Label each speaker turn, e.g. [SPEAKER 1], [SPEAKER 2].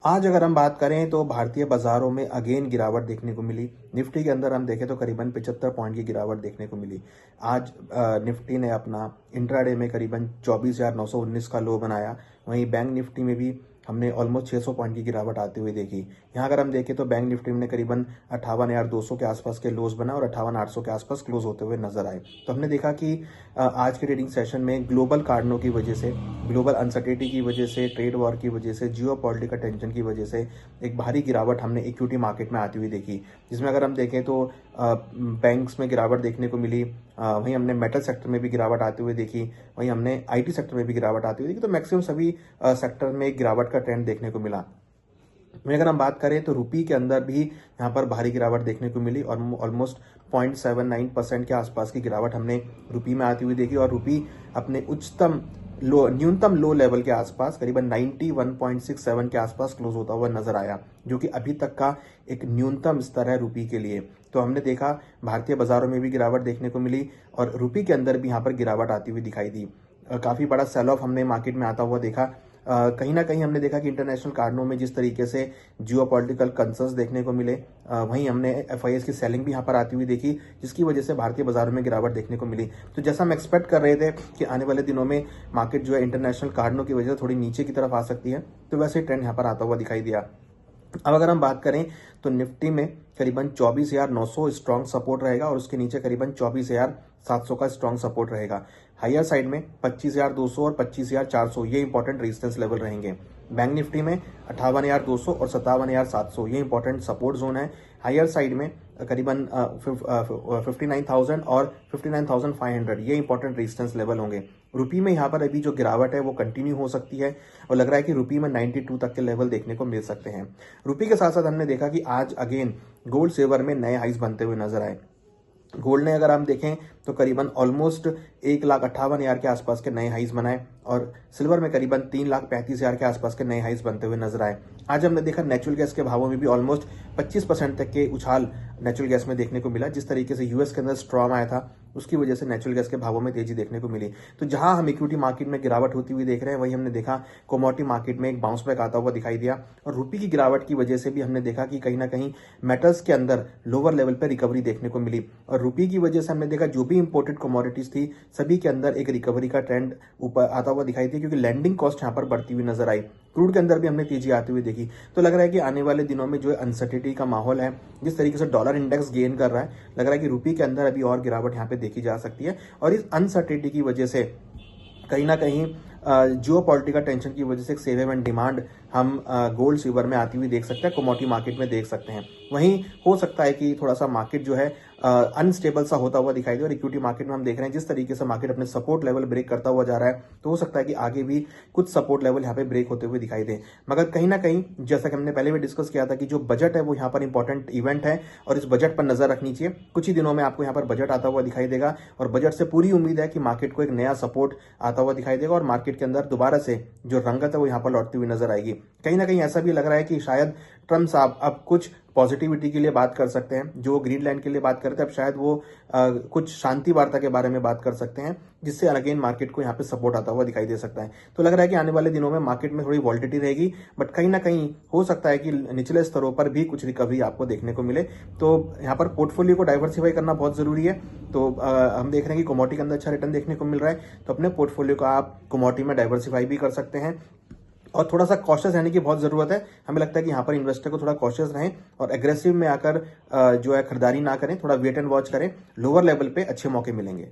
[SPEAKER 1] आज अगर हम बात करें तो भारतीय बाजारों में अगेन गिरावट देखने को मिली। निफ्टी के अंदर हम देखें तो करीबन 75 पॉइंट की गिरावट देखने को मिली। आज निफ्टी ने अपना इंट्राडे में करीबन 24,919 का लो बनाया। वहीं बैंक निफ्टी में भी हमने ऑलमोस्ट 600 पॉइंट की गिरावट आते हुए देखी। यहाँ अगर हम देखें तो बैंक निफ्टी में करीबन 58,200 के आसपास के लोज बना और 58,800 के आसपास क्लोज होते हुए नजर आए। तो हमने देखा कि आज के ट्रेडिंग सेशन में ग्लोबल कारणों की वजह से, ग्लोबल अनसर्टेनिटी की वजह से, ट्रेड वॉर की वजह से, जियो पॉलिटिकल टेंशन की वजह से एक भारी गिरावट हमने इक्विटी मार्केट में आती हुई देखी। जिसमें अगर हम देखें तो बैंक्स में गिरावट देखने को मिली। वहीं हमने मेटल सेक्टर में भी गिरावट आती हुई देखी। वहीं हमने आईटी सेक्टर में भी गिरावट आती हुई देखी। तो मैक्सिमम सभी सेक्टर में गिरावट का ट्रेंड देखने को मिला। वहीं अगर हम बात करें तो रुपी के अंदर भी यहाँ पर भारी गिरावट देखने को मिली और ऑलमोस्ट 0.79% के आसपास की गिरावट हमने रुपी में आती हुई देखी। और रुपी अपने न्यूनतम लो लेवल के आसपास करीबन 91.67 के आसपास क्लोज होता हुआ नजर आया, जो कि अभी तक का एक न्यूनतम स्तर है रुपी के लिए। तो हमने देखा भारतीय बाजारों में भी गिरावट देखने को मिली और रुपी के अंदर भी यहाँ पर गिरावट आती हुई दिखाई दी। काफी बड़ा सेल ऑफ हमने मार्केट में आता हुआ देखा। कहीं ना कहीं हमने देखा कि इंटरनेशनल कारणों में जिस तरीके से जियो पॉलिटिकल कंसर्न्स देखने को मिले, वहीं हमने एफआईएस की सेलिंग भी यहाँ पर आती हुई देखी, जिसकी वजह से भारतीय बाजारों में गिरावट देखने को मिली। तो जैसा हम एक्सपेक्ट कर रहे थे कि आने वाले दिनों में मार्केट जो है इंटरनेशनल कारणों की वजह से थोड़ी नीचे की तरफ आ सकती है, तो वैसे ट्रेंड यहाँ पर आता हुआ दिखाई दिया। अब अगर हम बात करें तो निफ्टी में करीबन 24,900 स्ट्रॉन्ग सपोर्ट रहेगा और उसके नीचे करीबन 24,700 का स्ट्रॉन्ग सपोर्ट रहेगा। हायर साइड में 25,200 और 25,400 ये इंपॉर्टेंट रेजिस्टेंस लेवल रहेंगे। बैंक निफ्टी में 58,200 और 57,700 ये इंपॉर्टेंट सपोर्ट जोन है। हायर साइड में करीबन 59,000 और 59,500 ये इंपॉर्टेंट रेजिस्टेंस लेवल होंगे। रुपी में यहाँ पर अभी जो गिरावट है वो कंटिन्यू हो सकती है और लग रहा है कि रुपी में 92 तक के लेवल देखने को मिल सकते हैं। रुपी के साथ साथ हमने देखा कि आज अगेन गोल्ड सिल्वर में नए हाइस बनते हुए नजर आए। गोल्ड ने अगर हम देखें तो करीबन ऑलमोस्ट 1,58,000 के आसपास के नए हाइस बनाए और सिल्वर में करीबन 3,35,000 के आसपास के नए हाइस बनते हुए नजर आए। आज हमने देखा नेचुरल गैस के भावों में भी ऑलमोस्ट 25% तक के उछाल नेचुरल गैस में देखने को मिला। जिस तरीके से यूएस के अंदर स्ट्रॉम आया था, उसकी वजह से नेचुरल गैस के भावों में तेजी देखने को मिली। तो जहां हम इक्विटी मार्केट में गिरावट होती हुई देख रहे हैं, वहीं हमने देखा कमोडिटी मार्केट में एक बाउंस बैक आता हुआ दिखाई दिया। और रुपी की गिरावट की वजह से भी हमने देखा कि कहीं ना कहीं मेटल्स के अंदर लोअर लेवल पर रिकवरी देखने को मिली। और रुपी की वजह से हमने देखा जो भी इंपोर्टेड कमोडिटीज थी सभी के अंदर एक रिकवरी का ट्रेंड ऊपर आता हुआ दिखाई दिया, क्योंकि लैंडिंग कॉस्ट यहाँ पर बढ़ती हुई नजर आई। क्रूड के अंदर भी हमने तेजी आती हुई देखी। तो लग रहा है कि आने वाले दिनों में जो अनसर्टेनिटी का माहौल है, जिस तरीके से डॉलर इंडेक्स गेन कर रहा है, लग रहा है कि रुपी के अंदर अभी और गिरावट यहाँ पे देखी जा सकती है। और इस अनसर्टेनिटी की वजह से कहीं ना कहीं जियो पॉलिटिकल टेंशन की वजह से एक सेव एंड डिमांड हम गोल्ड सिल्वर में आती हुई देख सकते हैं, कमोडिटी मार्केट में देख सकते हैं। वहीं हो सकता है कि थोड़ा सा मार्केट जो है अनस्टेबल सा होता हुआ दिखाई दे। और इक्विटी मार्केट में हम देख रहे हैं जिस तरीके से मार्केट अपने सपोर्ट लेवल ब्रेक करता हुआ जा रहा है, तो हो सकता है कि आगे भी कुछ सपोर्ट लेवल यहाँ पे ब्रेक होते हुए दिखाई दे। मगर कहीं ना कहीं जैसा कि हमने पहले भी डिस्कस किया था कि जो बजट है वो यहाँ पर इंपॉर्टेंट इवेंट है और इस बजट पर नजर रखनी चाहिए। कुछ ही दिनों में आपको यहाँ पर बजट आता हुआ दिखाई देगा और बजट से पूरी उम्मीद है कि मार्केट को एक नया सपोर्ट आता हुआ दिखाई देगा और मार्केट के अंदर दोबारा से जो रंगत है वो यहाँ पर लौटती हुई नजर आएगी। कहीं ना कहीं ऐसा भी लग रहा है कि शायद ट्रम्प साहब अब कुछ पॉजिटिविटी के लिए बात कर सकते हैं। जो ग्रीनलैंड के लिए बात करते हैं, अब शायद वो कुछ शांति वार्ता के बारे में बात कर सकते हैं, जिससे अगेन मार्केट को यहाँ पे सपोर्ट आता हुआ दिखाई दे सकता है। तो लग रहा है कि आने वाले दिनों में मार्केट में थोड़ी वॉलिटिलिटी रहेगी, बट कहीं ना कहीं हो सकता है कि निचले स्तरों पर भी कुछ रिकवरी आपको देखने को मिले। तो यहाँ पर पोर्टफोलियो को डाइवर्सिफाई करना बहुत जरूरी है। तो हम देख रहे हैं कि कमोडिटी के अंदर अच्छा रिटर्न देखने को मिल रहा है, तो अपने पोर्टफोलियो को आप कमोडिटी में डाइवर्सिफाई भी कर सकते हैं। और थोड़ा सा कॉशियस रहने की बहुत जरूरत है। हमें लगता है कि यहाँ पर इन्वेस्टर को थोड़ा कॉशियस रहें और एग्रेसिव में आकर जो है खरीदारी ना करें, थोड़ा वेट एंड वॉच करें। लोअर लेवल पे अच्छे मौके मिलेंगे।